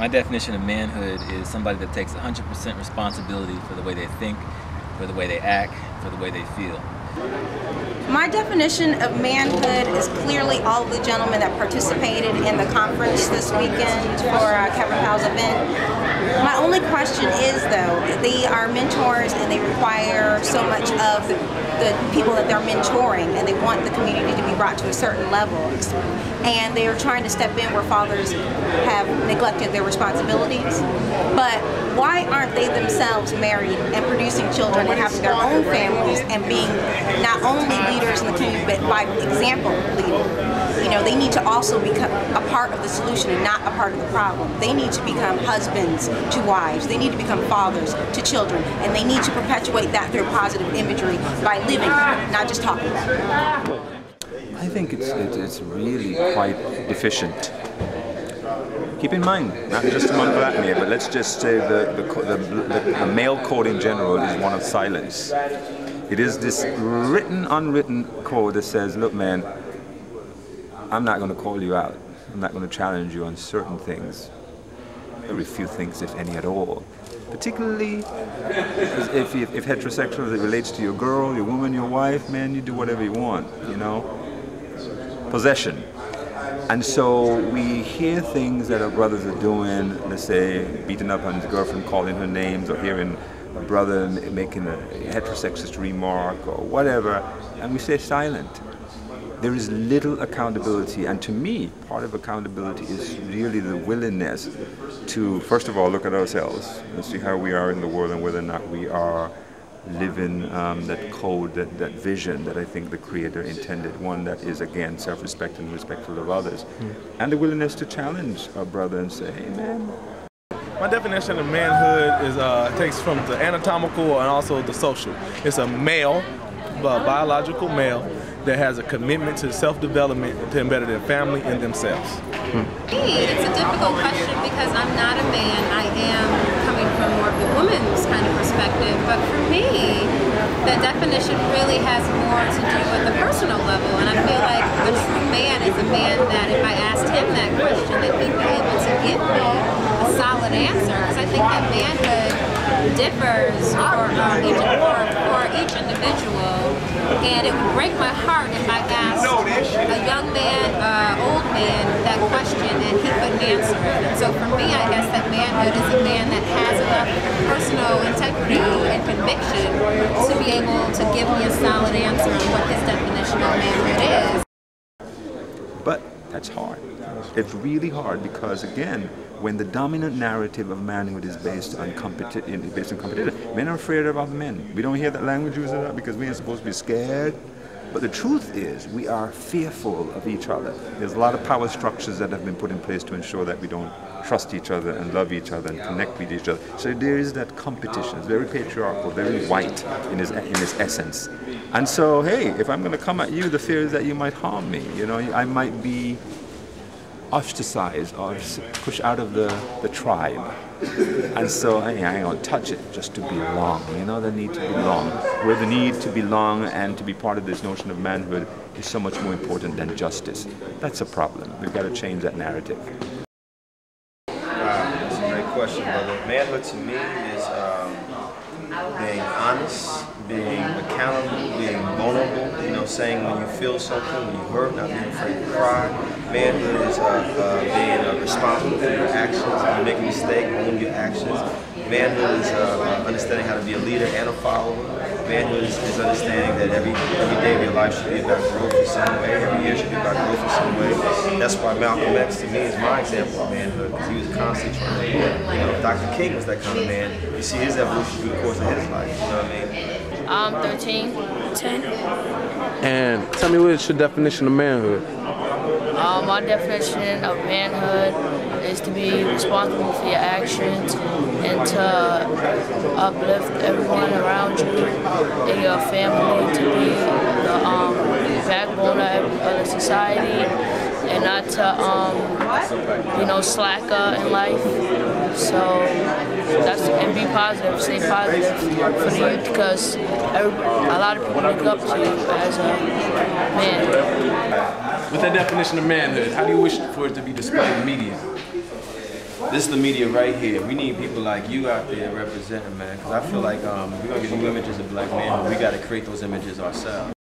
My definition of manhood is somebody that takes 100% responsibility for the way they think, for the way they act, for the way they feel. My definition of manhood is clearly all of the gentlemen that participated in the conference this weekend for Kevin Powell's event. My only question is, though, they are mentors and they require so much of the people that they're mentoring, and they want the community to be brought to a certain level. And they are trying to step in where fathers have neglected their responsibilities. But why aren't they themselves married and producing children and having their own families and being not only leaders in the community but by example leaders? You know, they need to also become a part of the solution and not a part of the problem. They need to become husbands to wives. They need to become fathers to children, and they need to perpetuate that through positive imagery by living, not just talking about it. I think it's really quite deficient. Keep in mind, not just among black men, but let's just say the male code in general is one of silence. It is this written, unwritten code that says, look man, I'm not going to call you out. I'm not going to challenge you on certain things. Very few things, if any at all. Particularly if heterosexual, as it relates to your girl, your woman, your wife, man, you do whatever you want, you know. Possession. And so we hear things that our brothers are doing, let's say beating up on his girlfriend, calling her names, or hearing a brother making a heterosexist remark or whatever, and we stay silent. There is little accountability, and to me, part of accountability is really the willingness to, first of all, look at ourselves and see how we are in the world and whether or not we are living that code, that vision that I think the Creator intended, one that is, again, self-respecting and respectful of others, and the willingness to challenge our brother and say, hey, man. My definition of manhood is takes from the anatomical and also the social. It's a male, biological male, that has a commitment to self-development to better their family and themselves. It's a difficult question because I'm not a man. I am coming from more of the woman's kind of perspective, but for me, the definition really has more to do with the personal level, and I feel like a true man is a man that if I asked him that question, that he'd be able to give me a solid answer, because I think that manhood differs for each individual, and it would break my heart if I asked a young man, old man, that question and he couldn't answer it. And so for me, I guess that manhood is a man that has enough personal integrity and conviction to be able to give me a solid answer on what his definition of manhood is. But that's hard. It's really hard because, again, when the dominant narrative of manhood is based on competition, men are afraid of other men. We don't hear that language used a lot because we ain't supposed to be scared. But the truth is, we are fearful of each other. There's a lot of power structures that have been put in place to ensure that we don't trust each other and love each other and connect with each other. So there is that competition. It's very patriarchal, very white in its essence. And so, hey, if I'm going to come at you, the fear is that you might harm me. You know, I might be ostracized or pushed out of the tribe. And so I ain't gonna touch it just to belong. You know, the need to belong. Where the need to belong and to be part of this notion of manhood is so much more important than justice. That's a problem. We've got to change that narrative. That's a great question, brother. Manhood to me is being honest, being accountable, being vulnerable, you know, saying when you feel something, when you hurt, not being afraid to cry. Manhood is being responsible for your actions. When you make a mistake, own your actions. Manhood is understanding how to be a leader and a follower. Manhood is understanding that every day of your life should be about growth in some way. Every year should be about growth in some way. That's why Malcolm X, to me, is my example of manhood, because he was constantly trying to grow. You know, Dr. King was that kind of man. You see his evolution through the course of his life. You know what I mean? I'm 13. 10. And tell me, what's your definition of manhood? My definition of manhood is to be responsible for your actions and to uplift everyone around you and your family, to be the backbone of the society and not to, you know, slacker in life. So and be positive, stay positive for the youth, because a lot of people look up to you as a man. With that definition of manhood, how do you wish for it to be displayed in media? This is the media right here. We need people like you out there representing, man. Because I feel like we're gonna get new images of black men, but we got to create those images ourselves.